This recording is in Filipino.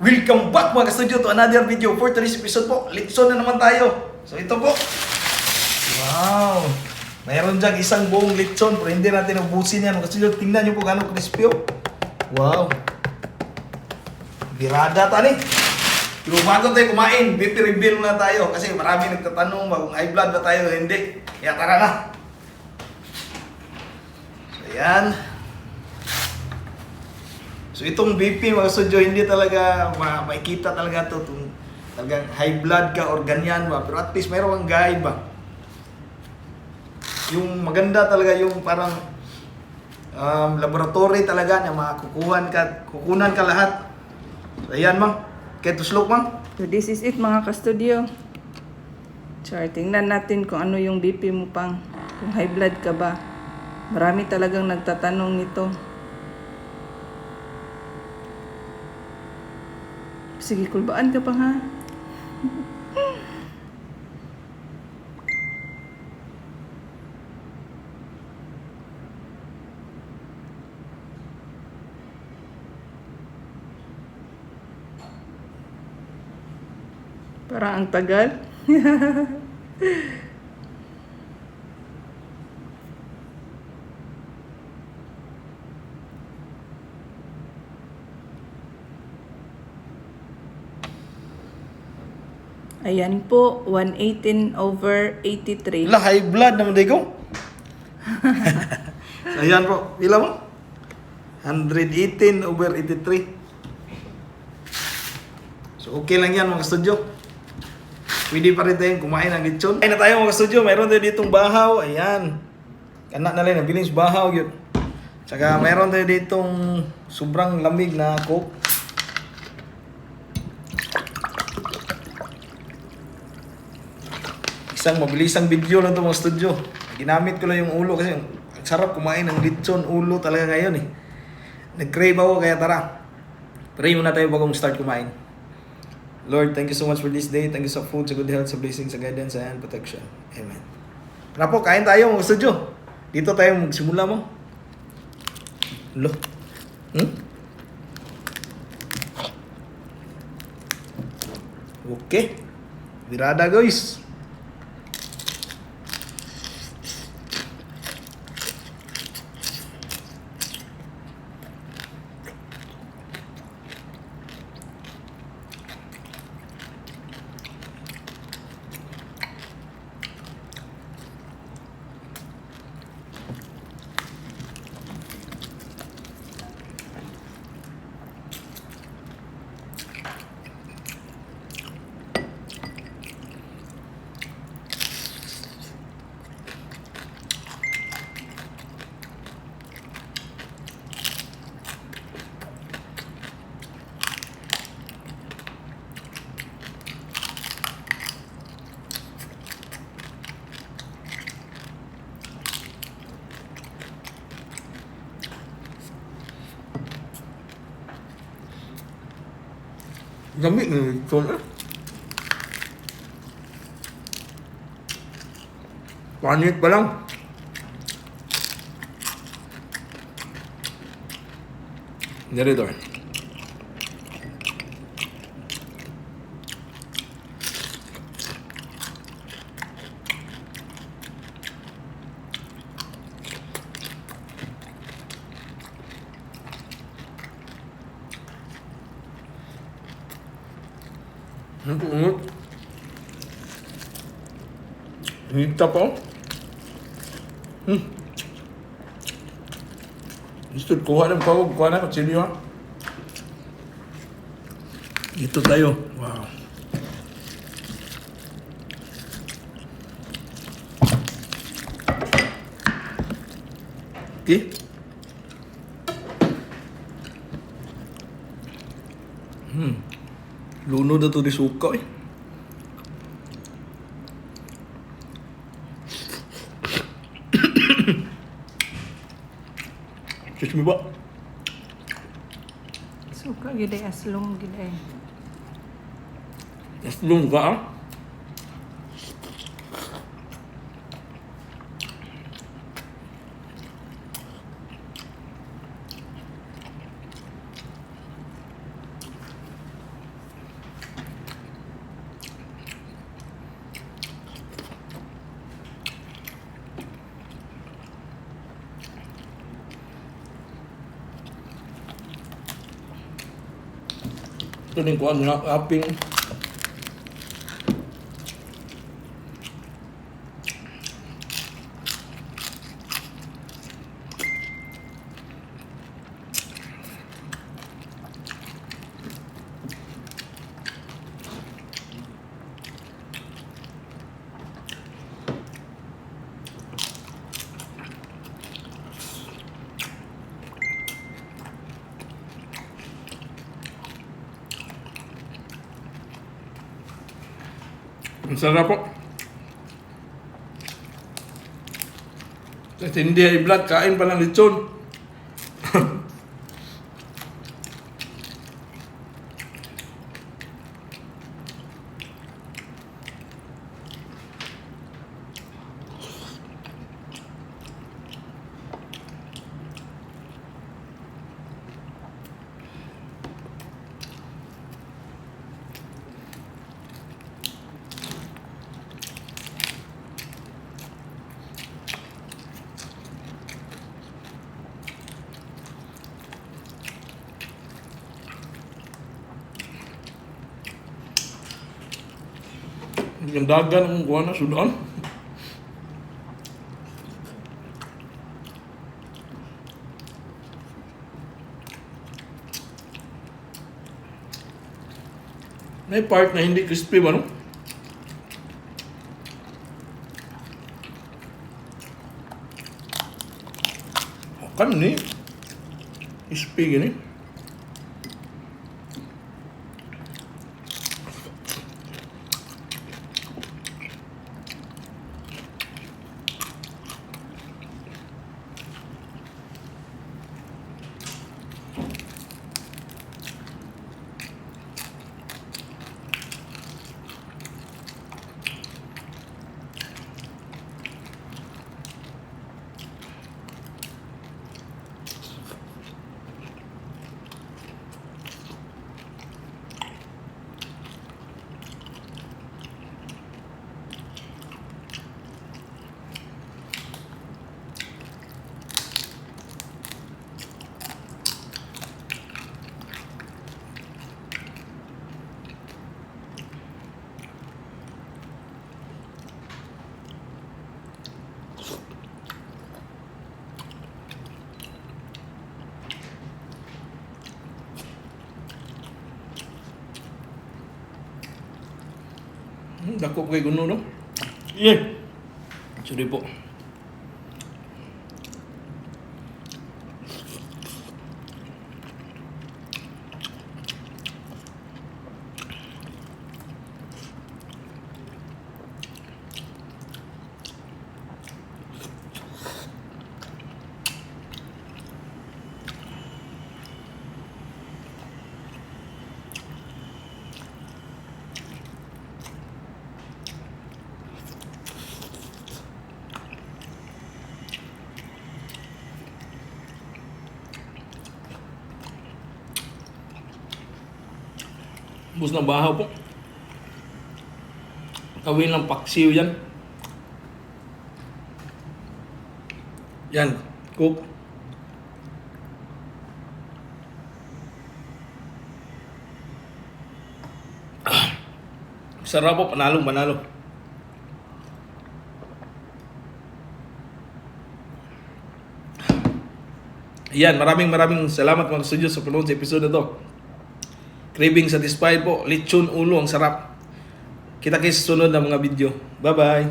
Welcome back mga ka-studio to another video. For today's episode po, litson na naman tayo. So ito po. Wow! Mayroon dyan isang buong litson pero hindi natin ubusin yan mga ka-studio. Tingnan nyo po gano'ng crispy oh. Wow! Birada tani. Pero bago tayo kumain, BP reveal na tayo kasi marami nagtatanong kung high blood ba tayo o hindi. Kaya tara na. So yan. So itong BP mga studio, hindi talaga makikita talaga to talagang high blood ka or ganyan ba. Pero at least mayroon kang guide ba. Yung maganda talaga yung parang laboratory talaga na kukunan ka lahat. So ayan ma'am, kaya tuslok ma'am. So this is it mga ka-studio. Char, tingnan natin kung ano yung BP mo pang. Kung high blood ka ba. Marami talagang nagtatanong nito. Sige, kulbaan ka pa ha. Parang ang tagal. Ayan po, 118/83. Wala, high blood naman day ko. So ayan po, pila mo? 118/83. So okay lang yan mga studio. Pwede pa rin tayong kumain ng lechon. Ay na tayo mga studio, mayroon tayo ditong bahaw. Ayan. Kanak na lang, nabiling bahaw yun. Tsaka mayroon tayo ditong sobrang lamig na coke. Isang mabilisang video lang ito mga studio. Ginamit ko lang yung ulo kasi ang sarap kumain ng lechon ulo talaga ngayon eh. Nag-crave ako kaya tara. Pray muna tayo bagong start kumain. Lord, thank you so much for this day. Thank you sa food, sa good health, sa blessings, sa guidance, and protection. Amen. Tara po, kain tayo mga studio. Dito tayo magsimula mo. Lo. Okay. Birada guys. Lamig na ito na. Panit pa lang. Narito. Ungut. Hita pa. Gusto kuha ng pawag. Kuha na kutsilyo ha. Ito tayo. Wow. Okay. Luno na ito di suka eh. Excuse me ba? Suka gid ay aslong gid ay. Aslong ka ah? Ito din ko ano, aping. Ang sarap po. Kasi hindi high blood, kain pa ng lechon. Yung dagan ang kuha na, sudan. May part na hindi crispy ba, no? Kan ni crispy gini. Dako kay guno, no? Iya. Sorry po. Bus ng bahaw po. Kawin ng paksiw yan. Yan, cook. Sarap po, panalong panalo. Yan, maraming salamat mga studio sa panood sa episode na to. Craving satisfied po. Lechon ulo, ang sarap. Kita kayo sa sunod na mga video. Bye-bye.